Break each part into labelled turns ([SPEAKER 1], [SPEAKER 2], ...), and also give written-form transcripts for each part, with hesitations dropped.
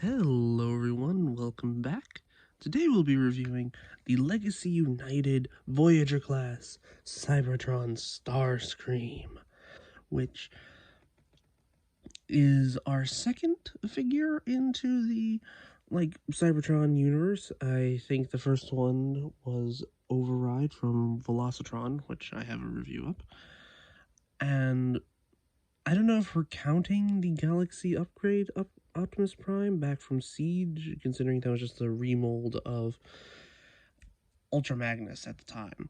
[SPEAKER 1] Hello everyone, welcome back. Today we'll be reviewing the Legacy United Voyager class Cybertron Starscream, which is our second figure into the Cybertron universe. I think the first one was Override from Velocitron, which I have a review of. And I don't know if we're counting the Galaxy upgrade Optimus Prime back from Siege, considering that was just a remold of Ultra Magnus at the time.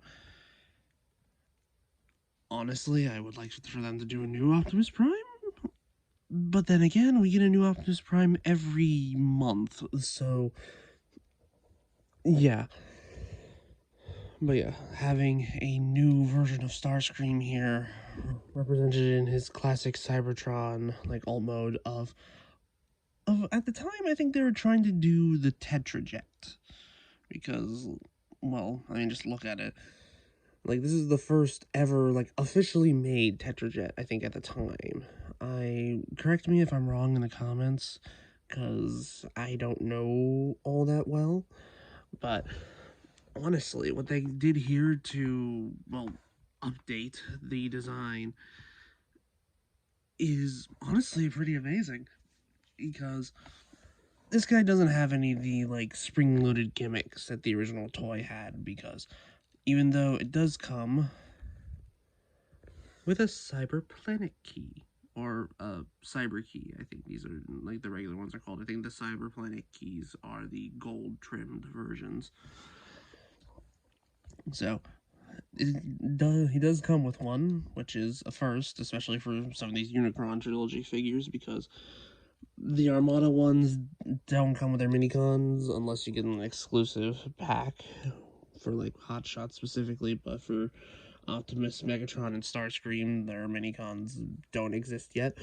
[SPEAKER 1] Honestly, I would like for them to do a new Optimus Prime, but then again, we get a new Optimus Prime every month, so yeah. But yeah, having a new version of Starscream here, represented in his classic Cybertron, alt mode of at the time, I think they were trying to do the Tetrajet, because, well, I mean, just look at it. This is the first ever, officially made Tetrajet, I think, at the time. Correct me if I'm wrong in the comments, because I don't know all that well, but honestly, what they did here to, well, update the design is honestly pretty amazing, because this guy doesn't have any of the, spring-loaded gimmicks that the original toy had, because even though it does come with a Cyberplanet key, or a Cyber key, I think these are, the regular ones are called. I think the Cyberplanet keys are the gold-trimmed versions. So, he does come with one, which is a first, especially for some of these Unicron trilogy figures, because the Armada ones don't come with their minicons unless you get an exclusive pack for Hot Shot specifically, but for Optimus, Megatron, and Starscream, their minicons don't exist yet.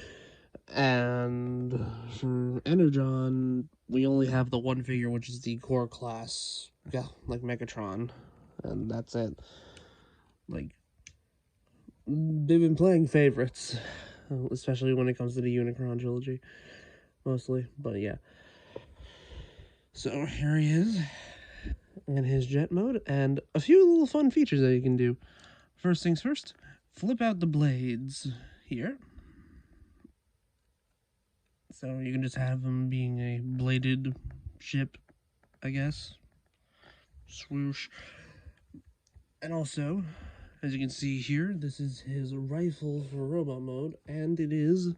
[SPEAKER 1] And for Energon, we only have the one figure, which is the core class, yeah, Megatron, and that's it. They've been playing favorites, especially when it comes to the Unicron trilogy, mostly, but yeah. So here he is in his jet mode, and a few little fun features that you can do. First things first, flip out the blades here. So you can just have them being a bladed ship, I guess. Swoosh. And also, as you can see here, this is his rifle for robot mode, and it is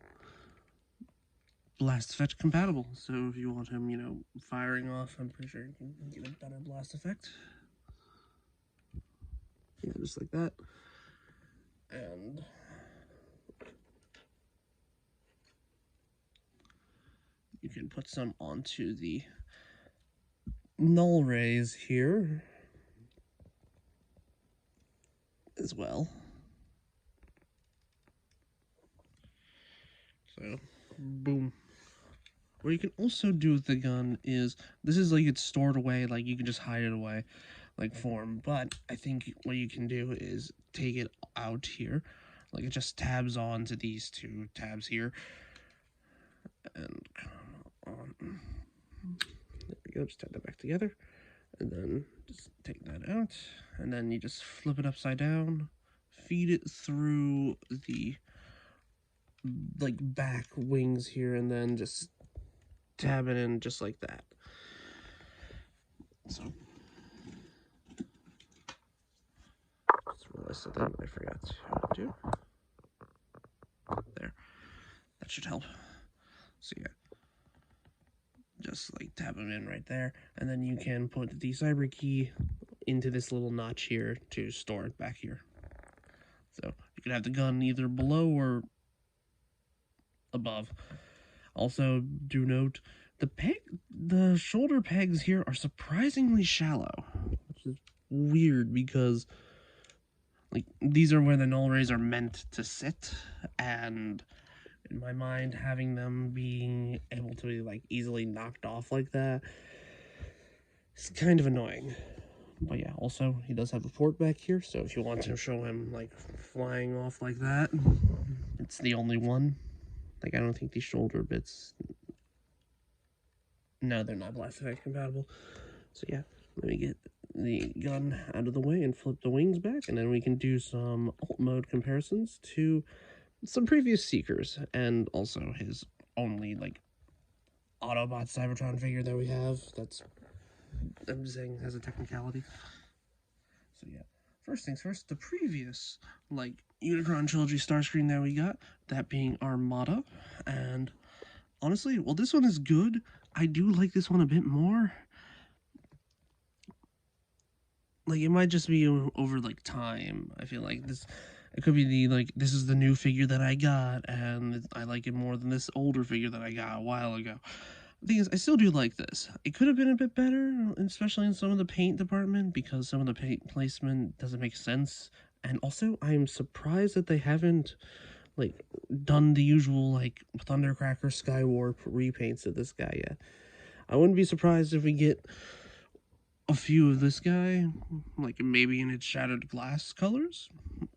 [SPEAKER 1] blast effect compatible. So if you want him, firing off, I'm pretty sure you can get a better blast effect. Yeah, just like that. And you can put some onto the null rays here as well. So, boom. What you can also do with the gun is, this is it's stored away, you can just hide it away, form, but I think what you can do is take it out here, it just tabs on to these two tabs here, and come on, there we go, just tab that back together, and then just take that out, and then you just flip it upside down, feed it through the back wings here, and then just tab it in just like that. So just realized something that I forgot to do. There, that should help. So yeah, just tab them in right there, and then you can put the cyber key into this little notch here to store it back here. So you can have the gun either below or above. Also, do note the shoulder pegs here are surprisingly shallow, which is weird because these are where the null rays are meant to sit, and in my mind, having them being able to be easily knocked off like that is kind of annoying. But yeah, also he does have a port back here, so if you want to show him flying off like that, it's the only one. I don't think these shoulder bits No, they're not blast effect compatible. So yeah, let me get the gun out of the way and flip the wings back, and then we can do some alt mode comparisons to some previous Seekers, and also his only, like, Autobot Cybertron figure that we have. That's, I'm saying, as a technicality. So yeah, first things first, the previous, like, Unicron Trilogy Starscream that we got, that being Armada, and honestly, well, this one is good. I do like this one a bit more. Like, it might just be over, like, time. I feel like this, it could be the, like, this is the new figure that I got, and I like it more than this older figure that I got a while ago. The thing is, I still do like this. It could have been a bit better, especially in some of the paint department, because some of the paint placement doesn't make sense. And also, I'm surprised that they haven't, like, done the usual, like, Thundercracker Skywarp repaints of this guy yet. I wouldn't be surprised if we get a few of this guy, like maybe in its shattered glass colors.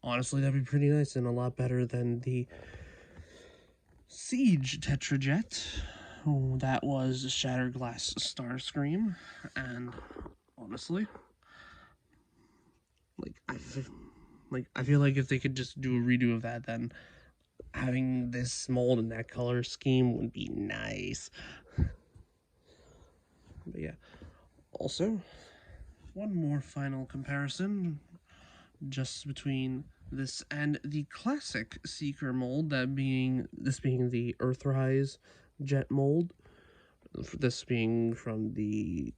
[SPEAKER 1] Honestly, that'd be pretty nice and a lot better than the Siege Tetrajet. Oh, that was Shattered Glass Starscream, and honestly, I feel like if they could just do a redo of that, then having this mold and that color scheme would be nice. But yeah, also, one more final comparison, just between this and the classic Seeker mold, this being the Earthrise jet mold, this being from the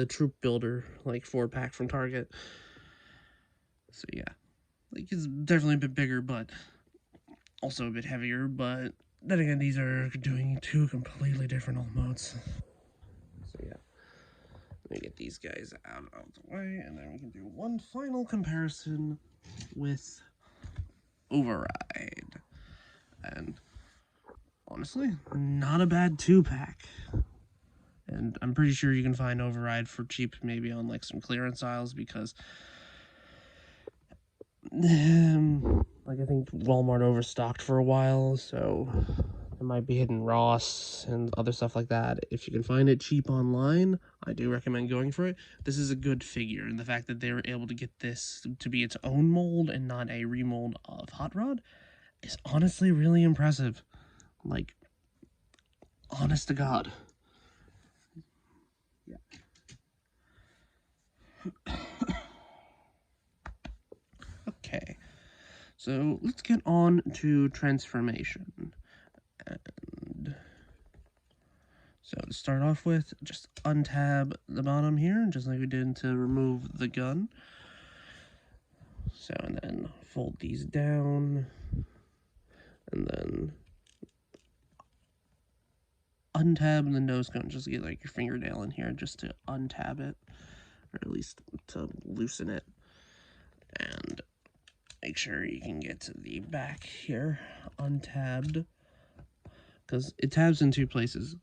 [SPEAKER 1] troop builder, like 4-pack from Target. So yeah, like, it's definitely a bit bigger, but also a bit heavier. But then again, these are doing two completely different alt modes. So yeah, let me get these guys out of the way, and then we can do one final comparison with Override. And honestly, not a bad 2-pack. And I'm pretty sure you can find Override for cheap, maybe on, like, some clearance aisles, because like, I think Walmart overstocked for a while, so it might be hidden Ross and other stuff like that. If you can find it cheap online, I do recommend going for it. This is a good figure, and the fact that they were able to get this to be its own mold and not a remold of Hot Rod is honestly really impressive. Like, honest to God. Yeah. Okay, so let's get on to transformation. And so to start off with, just untab the bottom here, just like we did to remove the gun. So, and then fold these down, and then untab the nose cone. Just get, like, your fingernail in here just to untab it, or at least to loosen it. And make sure you can get to the back here, untabbed, because it tabs in two places.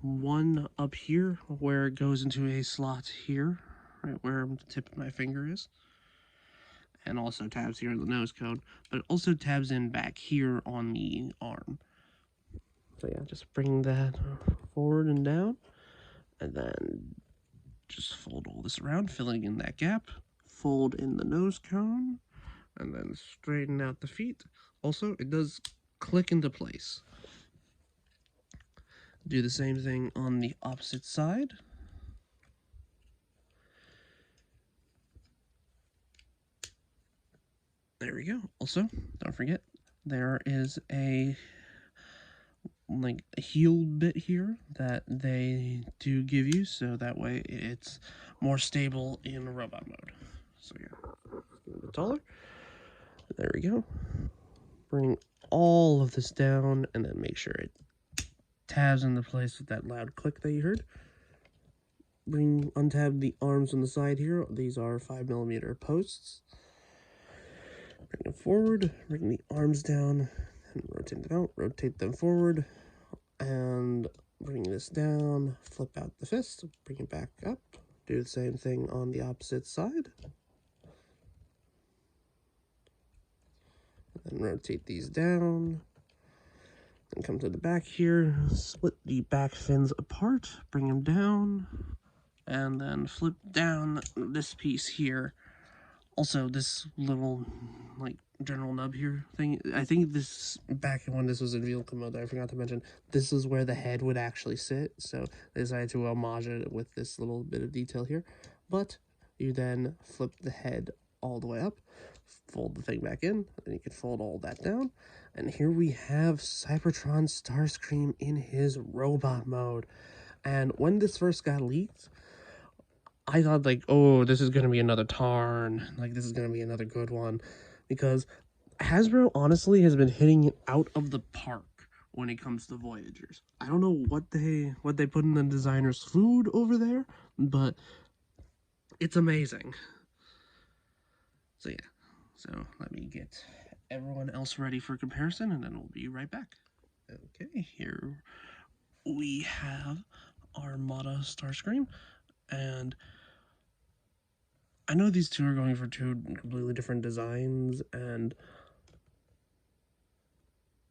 [SPEAKER 1] One up here, where it goes into a slot here, right where the tip of my finger is, and also tabs here in the nose cone, but it also tabs in back here on the arm. So yeah, just bring that forward and down, and then just fold all this around, filling in that gap, fold in the nose cone, and then straighten out the feet. Also, it does click into place. Do the same thing on the opposite side. There we go. Also, don't forget, there is a, like, a heel bit here that they do give you, so that way it's more stable in robot mode. So yeah, a little bit taller. There we go. Bring all of this down, and then make sure it tabs into place with that loud click that you heard. Untab the arms on the side here. These are 5mm posts. Bring them forward, bring the arms down, and rotate them out, rotate them forward, and bring this down, flip out the fist, bring it back up. Do the same thing on the opposite side. And rotate these down, And come to the back here, split the back fins apart, bring them down, and then flip down this piece here. Also, this little, like, general nub here thing, I think this, back when this was in vehicle mode, I forgot to mention, this is where the head would actually sit, so I decided to homage it with this little bit of detail here. But you then flip the head all the way up, fold the thing back in, and you can fold all that down, and here we have Cybertron Starscream in his robot mode. And when this first got leaked, I thought, like, oh, this is going to be another Tarn. Like, this is going to be another good one. Because Hasbro, honestly, has been hitting it out of the park when it comes to Voyagers. I don't know what they put in the designer's food over there, but it's amazing. So, yeah. So, let me get everyone else ready for comparison, and then we'll be right back. Okay, here we have Armada Starscream, and I know these two are going for two completely different designs,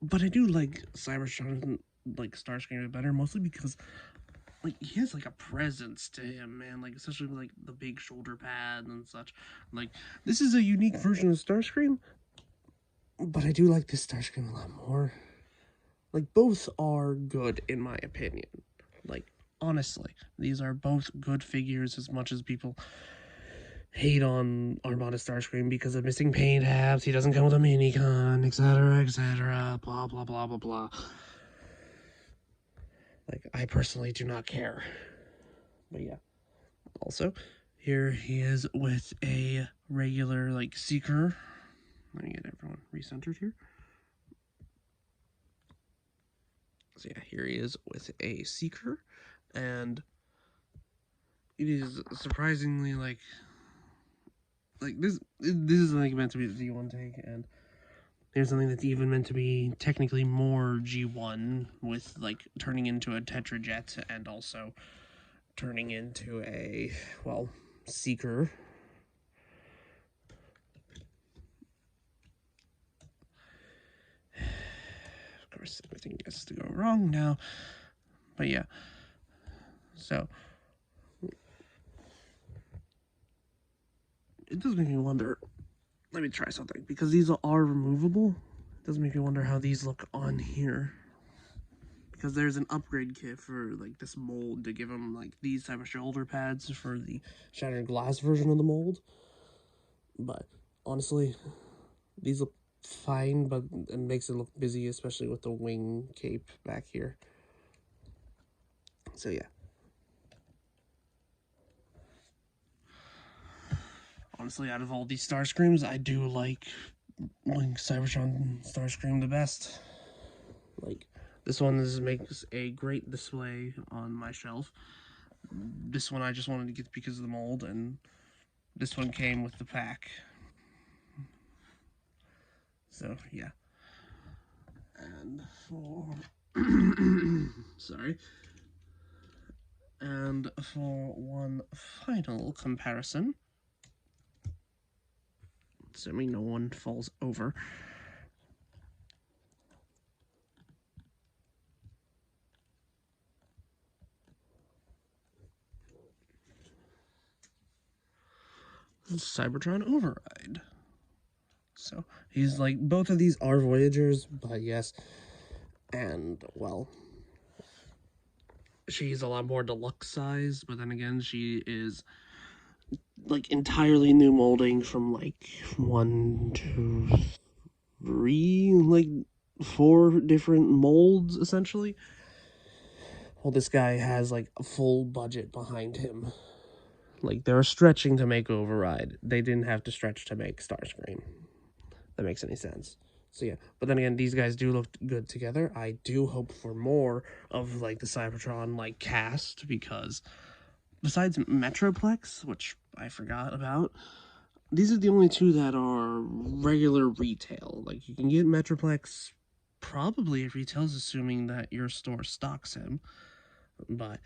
[SPEAKER 1] but I do like Cybertron, like, Starscream better, mostly because, like, he has, like, a presence to him, man, like, especially with, like, the big shoulder pads and such. Like, this is a unique version of Starscream, but I do like this Starscream a lot more. Like, both are good, in my opinion. Like, honestly, these are both good figures, as much as people hate on Armada Starscream because of missing paint tabs, he doesn't come with a minicon, etc., blah, blah, blah, blah, blah. Like, I personally do not care. But yeah. Also, here he is with a regular, like, Seeker. Let me get everyone recentered here. So yeah, here he is with a Seeker, and it is surprisingly, like this is, like, meant to be the D1 tank, and there's something that's even meant to be technically more G1, with, like, turning into a Tetrajet and also turning into a, well, Seeker. Of course, everything gets to go wrong now. But yeah. So, it does make me wonder. Let me try something, because these are removable. It does make me wonder how these look on here, because there's an upgrade kit for, like, this mold to give them, like, these type of shoulder pads for the shattered glass version of the mold. But honestly, these look fine, but it makes it look busy, especially with the wing cape back here. So yeah. Honestly, out of all these Starscreams, I do like Cybertron Starscream the best. Like, this one makes a great display on my shelf. This one I just wanted to get because of the mold, and this one came with the pack. So yeah. And for sorry. And for one final comparison, assuming no one falls over, Cybertron Override. So he's like, both of these are Voyagers, but yes, and well, she's a lot more deluxe size, but then again, she is, like, entirely new molding from, like, 1, 2, 3, like, 4 different molds, essentially. Well, this guy has, like, a full budget behind him. Like, they were stretching to make Override. They didn't have to stretch to make Starscream. That makes any sense. So yeah, but then again, these guys do look good together. I do hope for more of, like, the Cybertron, like, cast, because besides Metroplex, which I forgot about, these are the only two that are regular retail. Like, you can get Metroplex probably at retails, assuming that your store stocks him. But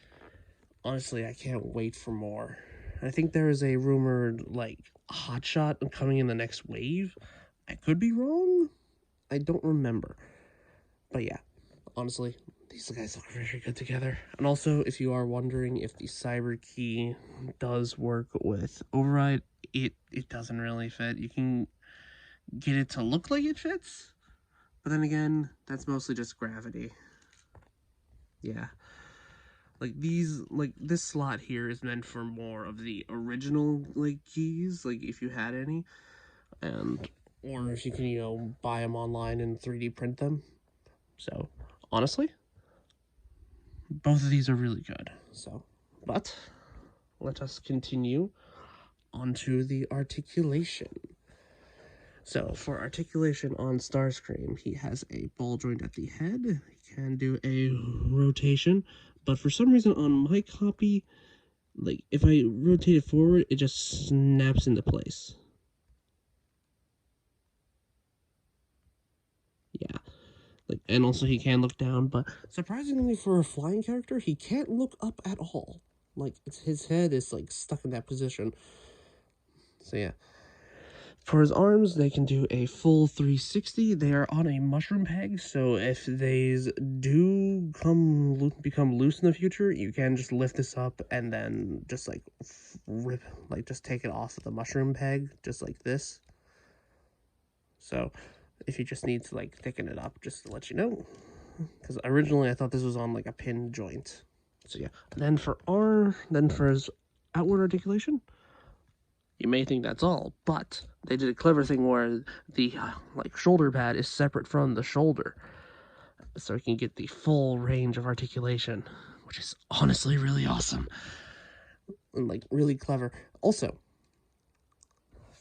[SPEAKER 1] honestly, I can't wait for more. I think there is a rumored, like, hotshot coming in the next wave. I could be wrong. I don't remember. But yeah, honestly, these guys look very good together. And also, if you are wondering if the Cyber Key does work with Override, it doesn't really fit. You can get it to look like it fits, but then again, that's mostly just gravity. Yeah. Like these, like this slot here is meant for more of the original like keys, like if you had any, and or if you can, you know, buy them online and 3D print them. So honestly, both of these are really good. So, but let us continue onto the articulation. So for articulation on Starscream, he has a ball joint at the head. He can do a rotation, but for some reason on my copy, like if I rotate it forward, it just snaps into place. Yeah. Like, and also he can look down, but surprisingly for a flying character, he can't look up at all. Like his head is like stuck in that position. So yeah. For his arms, they can do a full 360. They are on a mushroom peg, so if they do become loose in the future, you can just lift this up and then just like rip, like just take it off of the mushroom peg, just like this. So if you just need to like thicken it up, just to let you know, because originally I thought this was on like a pin joint. So yeah, then for his outward articulation, you may think that's all, but they did a clever thing where the like shoulder pad is separate from the shoulder, so you can get the full range of articulation, which is honestly really awesome and like really clever. Also,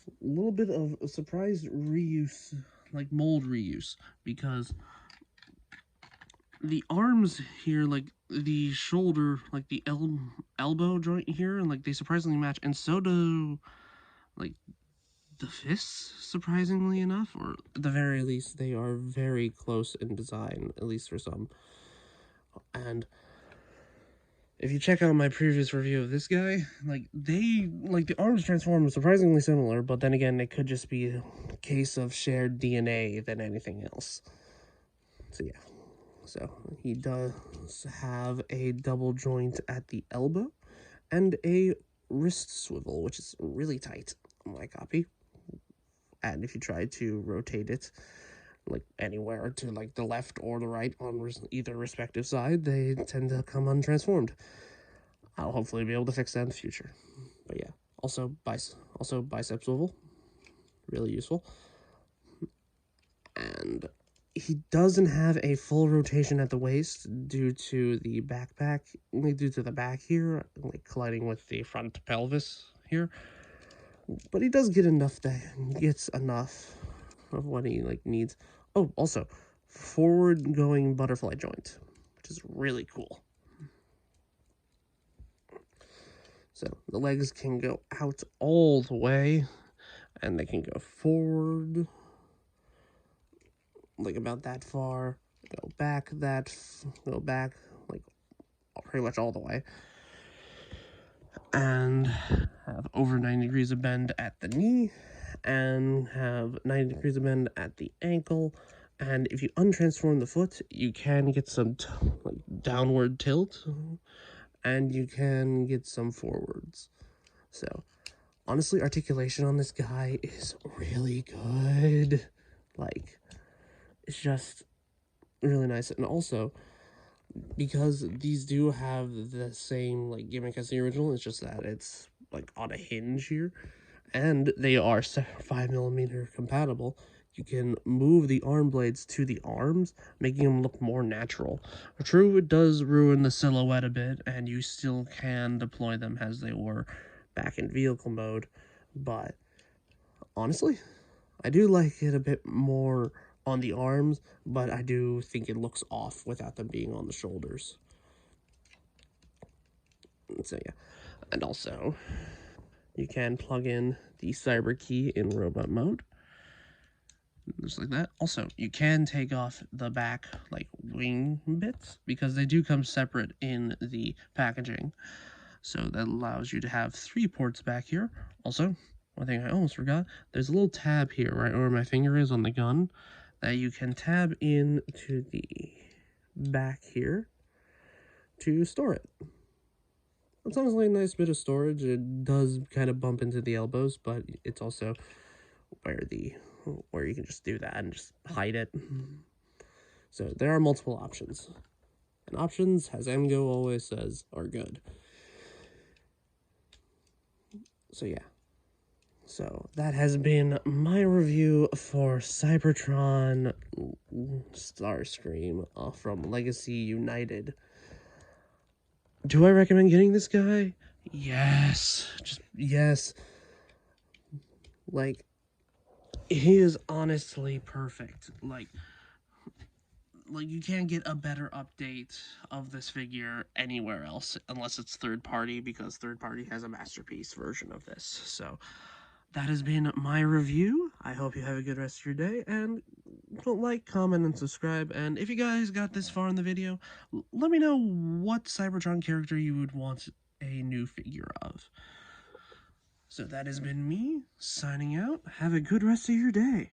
[SPEAKER 1] a little bit of a surprise reuse, like mold reuse, because the arms here, like the shoulder, like the elbow joint here, and like they surprisingly match, and so do like the fists, surprisingly enough, or at the very least, they are very close in design, at least for some. And if you check out my previous review of this guy, like the arms transform surprisingly similar, but then again, it could just be a case of shared DNA than anything else. So yeah, so he does have a double joint at the elbow and a wrist swivel, which is really tight on my copy. And if you try to rotate it like anywhere to like the left or the right on either respective side, they tend to come untransformed. I'll hopefully be able to fix that in the future. But yeah, also bicep swivel, really useful. And he doesn't have a full rotation at the waist due to the backpack, due to the back here, like colliding with the front pelvis here. But he does get enough gets enough of what he like needs. Oh, also, forward going butterfly joint, which is really cool. So the legs can go out all the way, and they can go forward, like about that far, go back like pretty much all the way, and have over 90 degrees of bend at the knee, and have 90 degrees of bend at the ankle. And if you untransform the foot, you can get some like downward tilt, and you can get some forwards. So honestly, articulation on this guy is really good. Like, it's just really nice. And also, because these do have the same like gimmick as the original, it's just that it's like on a hinge here, and they are 5mm compatible. You can move the arm blades to the arms, making them look more natural. True, it does ruin the silhouette a bit, and you still can deploy them as they were back in vehicle mode, but honestly, I do like it a bit more on the arms, but I do think it looks off without them being on the shoulders. So yeah, and also, you can plug in the Cyber Key in robot mode, just like that. Also, you can take off the back like wing bits because they do come separate in the packaging. So that allows you to have 3 ports back here. Also, one thing I almost forgot, there's a little tab here right where my finger is on the gun that you can tab in to the back here to store it. It's honestly a nice bit of storage. It does kind of bump into the elbows, but it's also where you can just do that and just hide it. So there are multiple options. And options, as MGO always says, are good. So yeah. So that has been my review for Cybertron Starscream from Legacy United. Do I recommend getting this guy? Yes. Just yes. Like, he is honestly perfect. Like you can't get a better update of this figure anywhere else unless it's third party, because third party has a masterpiece version of this. So that has been my review. I hope you have a good rest of your day, and like, comment, and subscribe. And if you guys got this far in the video, let me know what Cybertron character you would want a new figure of. So that has been me signing out. Have a good rest of your day.